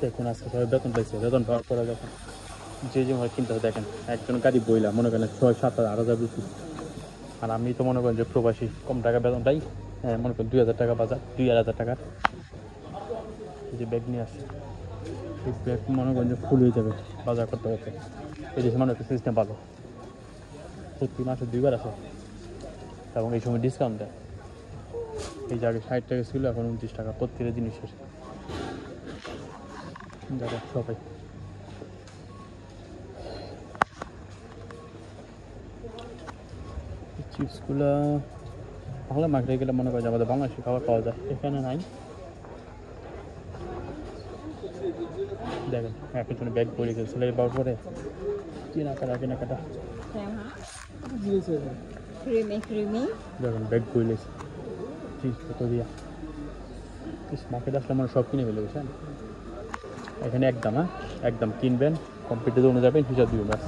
দেখুন আজকে সবাই বেতন পাইছে, বেতন পাওয়ার পরে দেখেন যে হয় চিন্তা দেখেন, একজন গাড়ি বইলা মনে করেন 6-7 হাজার 8 হাজার রুপি, আর আমি তো মনে করেন যে প্রবাসী কম টাকা বেতন পাই। হ্যাঁ, মনে করেন 2,000 টাকা বাজার, 2,000 টাকার এই যে ব্যাগ নিয়ে আসে, এই ব্যাগ মনে করেন যে ফুল হয়ে যাবে বাজার করতে করতে। এই দেশে মনে একটা সিস্টেম ভালো, প্রতি মাসে 2বার আসে এবং এই সময় ডিসকাউন্ট দেয়। এই জায়গায় 60 টাকা ছিল, এখন 29 টাকা প্রত্যেকটা জিনিসের। দেখো সবাই চিপসগুলো বাংলা মার্কেটে গেলে মনে করে যে আমাদের বাংলাদেশি খাবার পাওয়া যায়, এখানে নাই। দেখেন একজনের ব্যাগ পড়ে গেছে, সেলাই পাওয়ার পরে কেনাকাটা দেখেন ব্যাগ পড়ে গেছে চিপস কত দিয়া। মার্কেট আসলে মানে সব কিনে ফেলে বুঝছেন। এখানে একদম, হ্যাঁ একদম কিনবেন, কম্পিউটার দোকানে যাবেন, হিসাব দিবেন ব্যাস।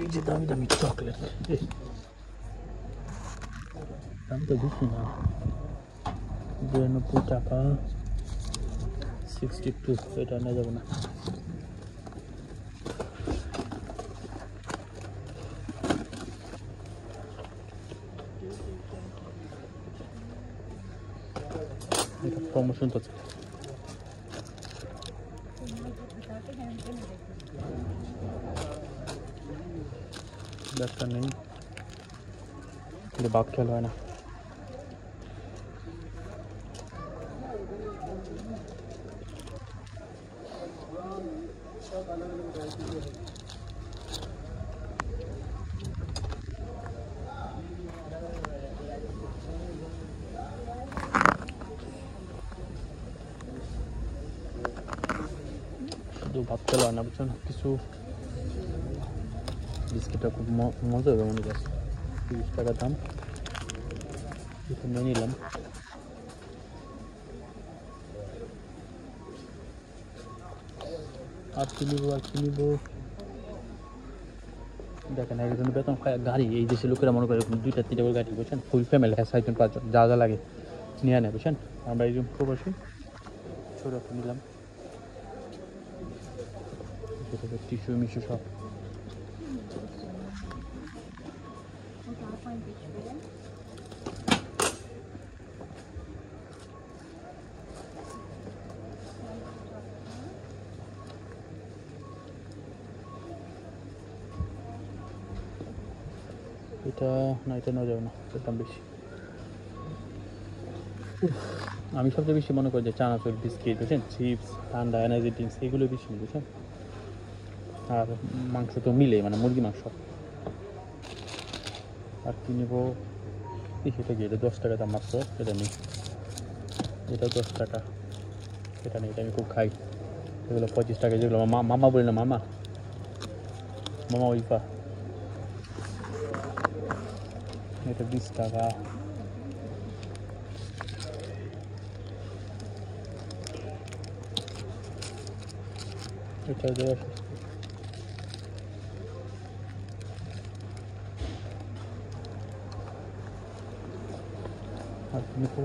এই যে দামি দামি চকলেট, দাম তো বেশি না, 92 টাকা, 62, এটা নেওয়া যাবে না। এটা প্রমোশন তো ব্যাগটা নেই, ভাত খেলা হয় না। শুধু ভাত খেলা হয় না বুঝছেন, কিছু বিস্কিটটা খুব মজা হবে মনে করছে, 30 টাকা দাম, এটা নিয়ে নিলাম। আর কি নিব দেখেন একজন বেতন গাড়ি, এই দেশে লোকেরা মনে করে 2-3টা করে গাড়ি বুঝছেন, ফুল ফ্যামিলি, 6-7-5 যা যা লাগে নিয়ে নেয় বুঝছেন। আমরা একজন প্রবাসী, ছোট নিলাম, টিস্যু মিশু সব। এটা না, এটা নেওয়া যাবে না, এটার দাম বেশি। আমি সবচেয়ে বেশি মনে করি যে চানাচুর, বিস্কিট বুঝছেন, চিপস, ঠান্ডা, এনার্জি ড্রিঙ্কস এগুলো বেশি বুঝছেন। আর মাংস তো মিলে, মানে মুরগি মাংস। আর কি নেবো, সেটা কি, এটা 10 টাকা দাম মাত্র, এটা নেই। এটাও 10 টাকা, এটা নেই, এটা আমি খুব খাই। এগুলো 25 টাকা, যেগুলো মামা বলি না, মামা ওইফা, এটা 20 টাকা। এটা দেওয়া আর নেবো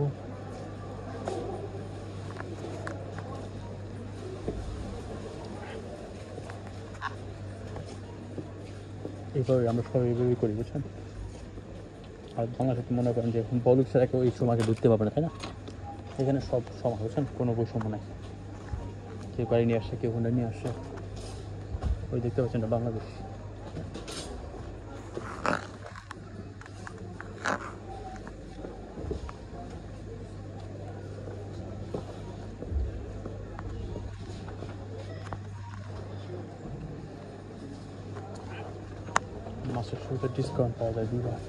এইভাবে, আমরা সবাই এইভাবেই করি বুঝছেন। আর বাংলাদেশে মনে করেন যে বলুক ছাড়া কেউ এই সময়কে ঢুকতে পারবে না, তাই না? এখানে সব সময় বুঝছেন, কোনো বৈষম্য নাই, কেউ গাড়ি নিয়ে আসে, কেউ হুন্ডা নিয়ে আসে। ওই দেখতে পাচ্ছেন না বাংলাদেশ। মাসের শুরুতে ডিসকাউন্ট পাওয়া যায় 2বার।